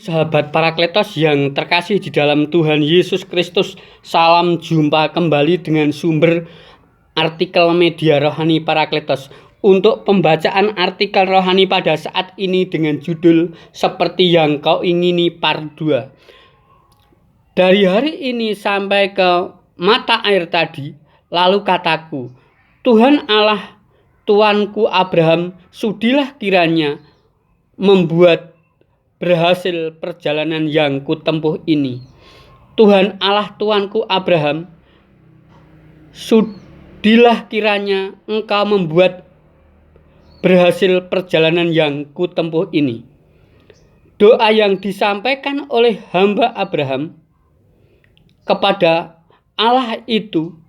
Sahabat Parakletos yang terkasih di dalam Tuhan Yesus Kristus, salam jumpa kembali dengan sumber artikel media rohani Parakletos. Untuk pembacaan artikel rohani pada saat ini dengan judul Seperti yang Kau Ingini Part 2. Dari hari ini sampai ke mata air tadi, lalu kataku, Tuhan Allah Tuanku Abraham, sudilah kiranya membuat berhasil perjalanan yang kutempuh ini. Tuhan Allah Tuanku Abraham, sudilah kiranya Engkau membuat berhasil perjalanan yang kutempuh ini. Doa yang disampaikan oleh hamba Abraham kepada Allah itu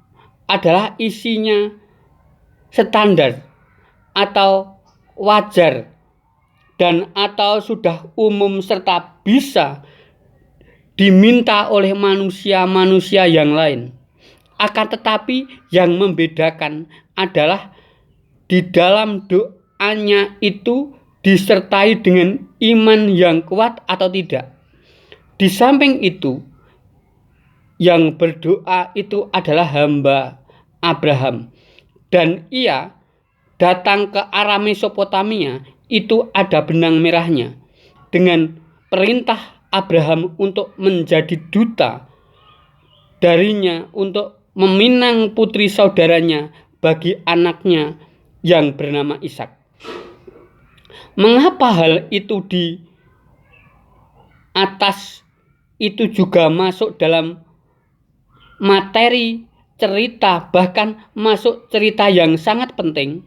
adalah isinya standar atau wajar dan atau sudah umum serta bisa diminta oleh manusia-manusia yang lain. Akan tetapi yang membedakan adalah di dalam doanya itu disertai dengan iman yang kuat atau tidak. Di samping itu, yang berdoa itu adalah hamba Abraham, dan ia datang ke arah Mesopotamia. Itu ada benang merahnya dengan perintah Abraham untuk menjadi duta darinya untuk meminang putri saudaranya bagi anaknya yang bernama Ishak. Mengapa hal itu di atas itu juga masuk dalam materi cerita, bahkan masuk cerita yang sangat penting?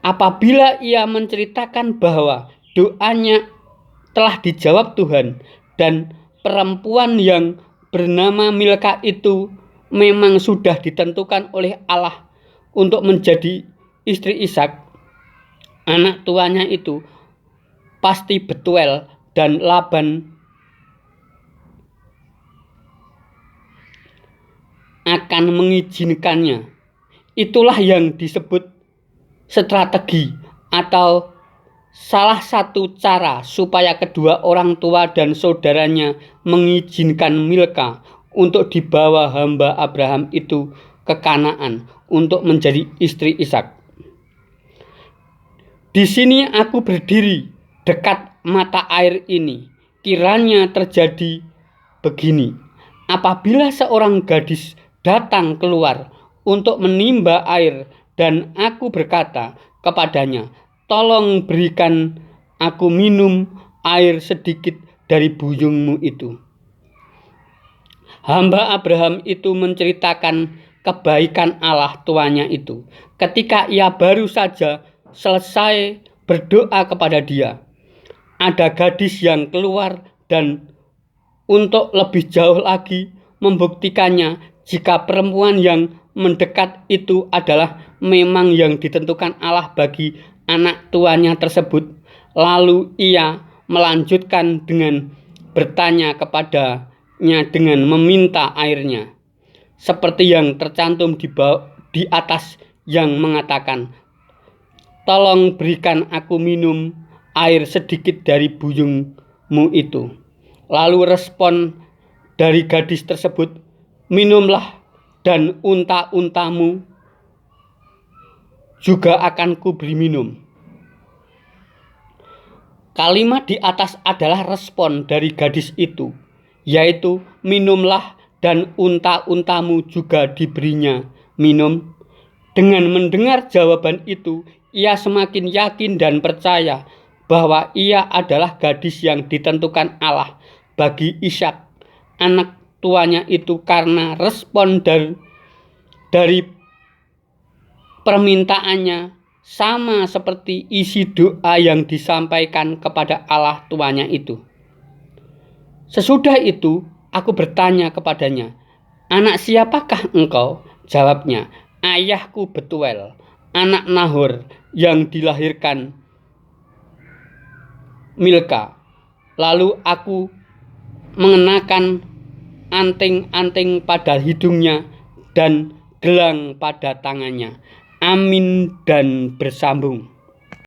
Apabila ia menceritakan bahwa doanya telah dijawab Tuhan dan perempuan yang bernama Milka itu memang sudah ditentukan oleh Allah untuk menjadi istri Ishak, anak tuanya itu pasti Betuel dan Laban akan mengizinkannya. Itulah yang disebut strategi atau salah satu cara supaya kedua orang tua dan saudaranya mengizinkan Milka untuk dibawa hamba Abraham itu ke Kanaan untuk menjadi istri Ishak. Di sini aku berdiri dekat mata air ini. Kiranya terjadi begini. Apabila seorang gadis datang keluar untuk menimba air, dan aku berkata kepadanya, tolong berikan aku minum air sedikit dari buyungmu itu. Hamba Abraham itu menceritakan kebaikan Allah tuanya itu ketika ia baru saja selesai berdoa kepada dia. Ada gadis yang keluar dan untuk lebih jauh lagi membuktikannya jika perempuan yang mendekat itu adalah memang yang ditentukan Allah bagi anak tuanya tersebut. Lalu ia melanjutkan dengan bertanya kepadanya dengan meminta airnya, seperti yang tercantum di atas yang mengatakan, tolong berikan aku minum air sedikit dari buyungmu itu. Lalu respon dari gadis tersebut, minumlah dan unta-untamu juga akan kuberi minum. Kalimat di atas adalah respon dari gadis itu, yaitu minumlah dan unta-untamu juga diberinya minum. Dengan mendengar jawaban itu, ia semakin yakin dan percaya bahwa ia adalah gadis yang ditentukan Allah bagi Ishak, anak tuanya itu, karena respon dari permintaannya sama seperti isi doa yang disampaikan kepada Allah tuanya itu. Sesudah itu aku bertanya kepadanya, anak siapakah engkau? Jawabnya, ayahku Betuel, anak Nahor yang dilahirkan Milka. Lalu aku mengenakan anting-anting pada hidungnya dan gelang pada tangannya. Amin dan bersambung.